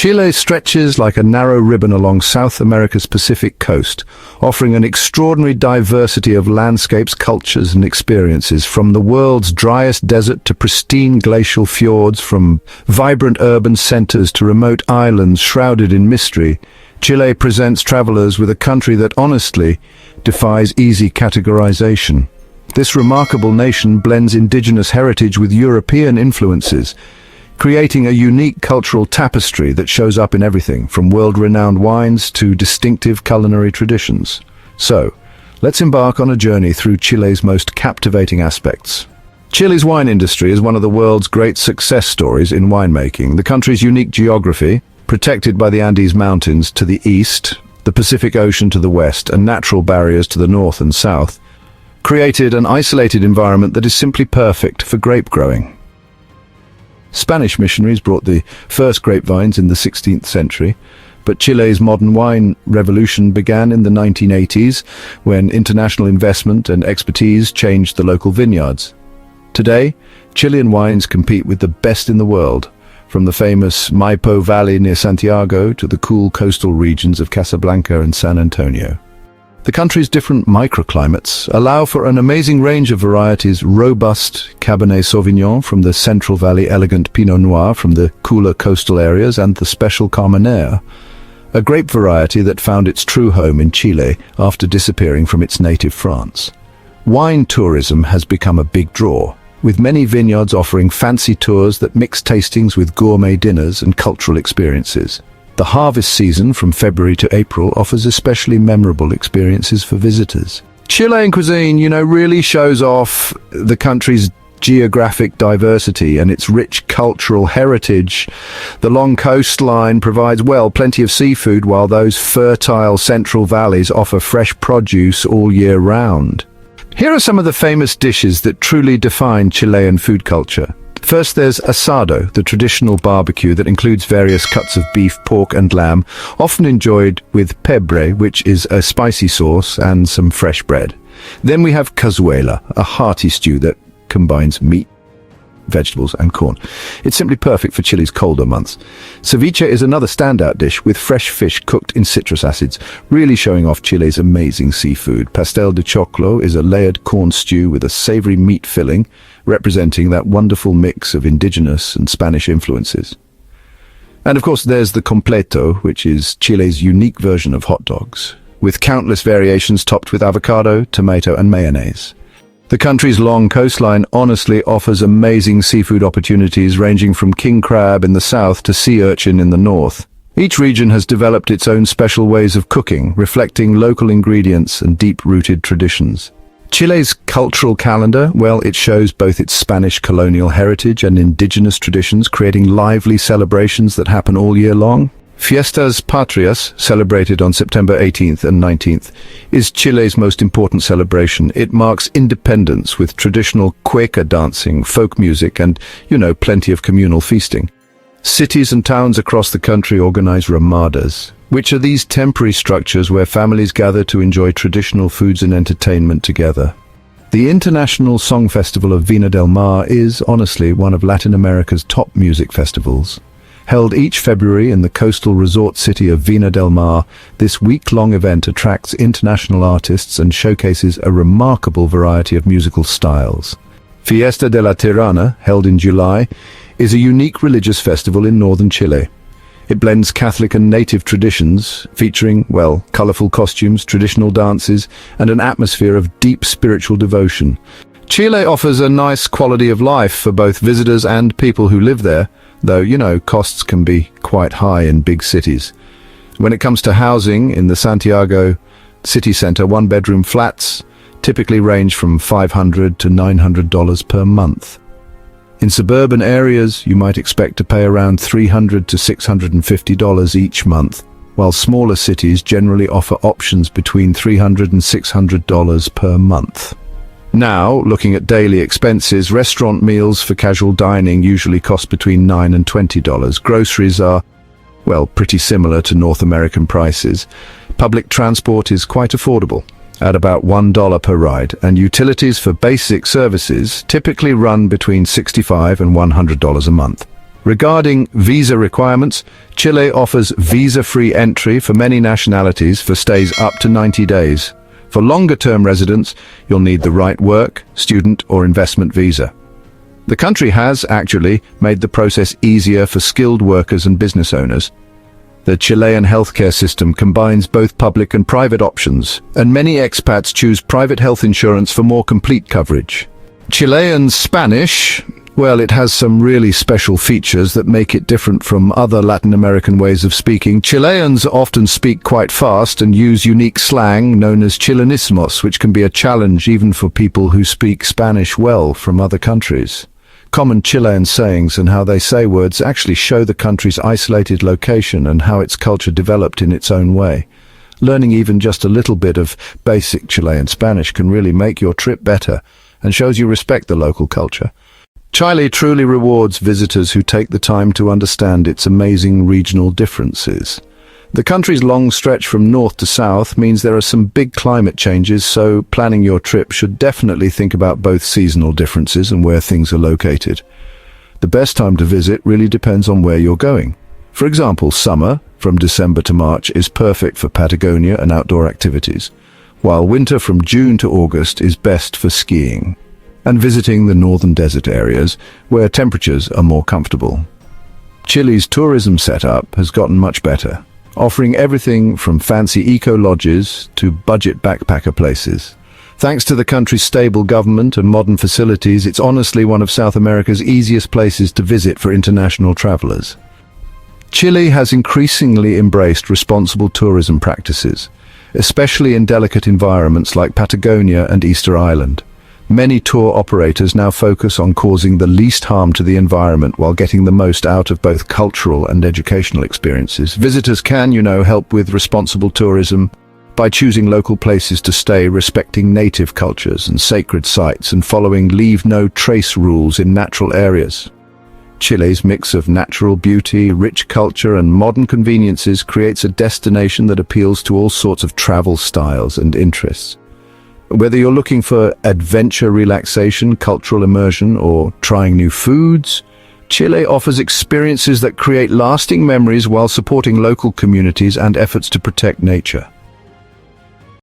Chile stretches like a narrow ribbon along South America's Pacific coast, offering an extraordinary diversity of landscapes, cultures and experiences, from the world's driest desert to pristine glacial fjords, from vibrant urban centers to remote islands shrouded in mystery. Chile presents travelers with a country that honestly defies easy categorization. This remarkable nation blends indigenous heritage with European influences, creating a unique cultural tapestry that shows up in everything from world-renowned wines to distinctive culinary traditions. So, let's embark on a journey through Chile's most captivating aspects. Chile's wine industry is one of the world's great success stories in winemaking. The country's unique geography, protected by the Andes Mountains to the east, the Pacific Ocean to the west, and natural barriers to the north and south, created an isolated environment that is simply perfect for grape growing. Spanish missionaries brought the first grapevines in the 16th century, but Chile's modern wine revolution began in the 1980s when international investment and expertise changed the local vineyards. Today, Chilean wines compete with the best in the world, from the famous Maipo Valley near Santiago to the cool coastal regions of Casablanca and San Antonio. The country's different microclimates allow for an amazing range of varieties: robust Cabernet Sauvignon from the Central Valley, elegant Pinot Noir from the cooler coastal areas, and the special Carmenere, a grape variety that found its true home in Chile after disappearing from its native France. Wine tourism has become a big draw, with many vineyards offering fancy tours that mix tastings with gourmet dinners and cultural experiences. The harvest season from February to April offers especially memorable experiences for visitors. Chilean cuisine, really shows off the country's geographic diversity and its rich cultural heritage. The long coastline provides, plenty of seafood, while those fertile central valleys offer fresh produce all year round. Here are some of the famous dishes that truly define Chilean food culture. First, there's asado, the traditional barbecue that includes various cuts of beef, pork and lamb, often enjoyed with pebre, which is a spicy sauce, and some fresh bread. Then we have cazuela, a hearty stew that combines meat, vegetables and corn. It's simply perfect for Chile's colder months. Ceviche is another standout dish with fresh fish cooked in citrus acids, really showing off Chile's amazing seafood. Pastel de choclo is a layered corn stew with a savory meat filling, representing that wonderful mix of indigenous and Spanish influences. And of course there's the completo, which is Chile's unique version of hot dogs, with countless variations topped with avocado, tomato and mayonnaise. The country's long coastline honestly offers amazing seafood opportunities, ranging from king crab in the south to sea urchin in the north. Each region has developed its own special ways of cooking, reflecting local ingredients and deep-rooted traditions. Chile's cultural calendar, it shows both its Spanish colonial heritage and indigenous traditions, creating lively celebrations that happen all year long. Fiestas Patrias, celebrated on September 18th and 19th, is Chile's most important celebration. It marks independence with traditional cueca dancing, folk music, and, plenty of communal feasting. Cities and towns across the country organize ramadas, which are these temporary structures where families gather to enjoy traditional foods and entertainment together. The International Song Festival of Vina del Mar is, honestly, one of Latin America's top music festivals. Held each February in the coastal resort city of Vina del Mar, this week-long event attracts international artists and showcases a remarkable variety of musical styles. Fiesta de la Tirana, held in July, is a unique religious festival in northern Chile. It blends Catholic and native traditions, featuring, colorful costumes, traditional dances, and an atmosphere of deep spiritual devotion. Chile offers a nice quality of life for both visitors and people who live there, though, costs can be quite high in big cities. When it comes to housing, in the Santiago city center, one-bedroom flats typically range from $500 to $900 per month. In suburban areas, you might expect to pay around $300 to $650 each month, while smaller cities generally offer options between $300 and $600 per month. Now, looking at daily expenses, restaurant meals for casual dining usually cost between $9 and $20. Groceries are, pretty similar to North American prices. Public transport is quite affordable, at about $1 per ride, and utilities for basic services typically run between $65 and $100 a month. Regarding visa requirements, Chile offers visa-free entry for many nationalities for stays up to 90 days. For longer-term residents, you'll need the right work, student or investment visa. The country has, actually, made the process easier for skilled workers and business owners. The Chilean healthcare system combines both public and private options, and many expats choose private health insurance for more complete coverage. Chilean Spanish, well, it has some really special features that make it different from other Latin American ways of speaking. Chileans often speak quite fast and use unique slang known as Chilenismos, which can be a challenge even for people who speak Spanish well from other countries. Common Chilean sayings and how they say words actually show the country's isolated location and how its culture developed in its own way. Learning even just a little bit of basic Chilean Spanish can really make your trip better and shows you respect the local culture. Chile truly rewards visitors who take the time to understand its amazing regional differences. The country's long stretch from north to south means there are some big climate changes, so planning your trip should definitely think about both seasonal differences and where things are located. The best time to visit really depends on where you're going. For example, summer, from December to March, is perfect for Patagonia and outdoor activities, while winter from June to August is best for skiing and visiting the northern desert areas where temperatures are more comfortable. Chile's tourism setup has gotten much better, offering everything from fancy eco-lodges to budget backpacker places. Thanks to the country's stable government and modern facilities, it's honestly one of South America's easiest places to visit for international travelers. Chile has increasingly embraced responsible tourism practices, especially in delicate environments like Patagonia and Easter Island. Many tour operators now focus on causing the least harm to the environment while getting the most out of both cultural and educational experiences. Visitors can, help with responsible tourism by choosing local places to stay, respecting native cultures and sacred sites, and following leave no trace rules in natural areas. Chile's mix of natural beauty, rich culture, and modern conveniences creates a destination that appeals to all sorts of travel styles and interests. Whether you're looking for adventure, relaxation, cultural immersion, or trying new foods, Chile offers experiences that create lasting memories while supporting local communities and efforts to protect nature.